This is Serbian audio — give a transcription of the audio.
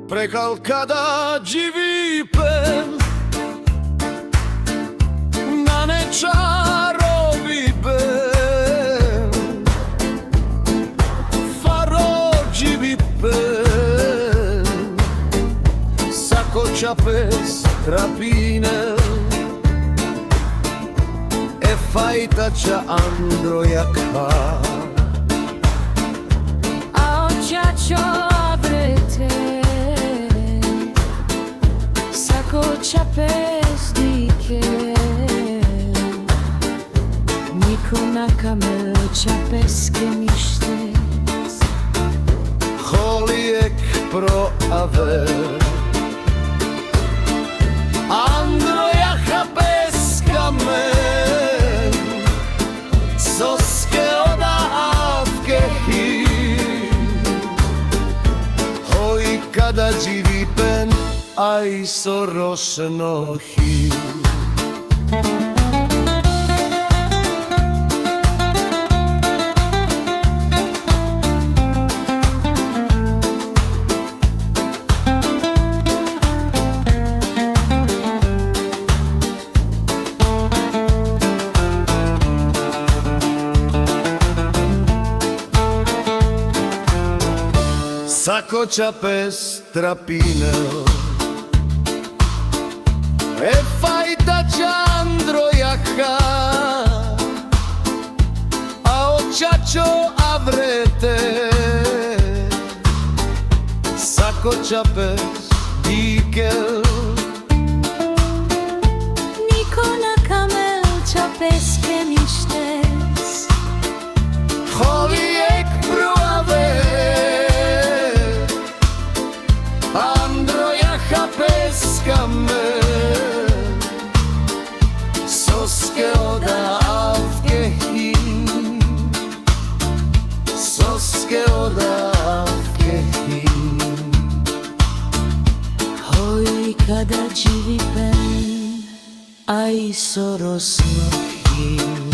Precalcadagivi pen na ne čarovi ben farođivi pen sakoća pes trapine e fajtača androjaka a očačo Čapesdike niko na kamel čapeske mištec Holijek pro aver Androja chapeska men Soske oda avke hi Hoj kada živi pen Aj sorošno hi Sakoća pes trapineo e fajtača androjaka a očačo avrete sakoća pes dikel niko na kamel čapeske mištec Holijek pruave Androja chapeska me Soske oda avke hi Soske oda avke hi Hoj kada živi pen aj sorosno hi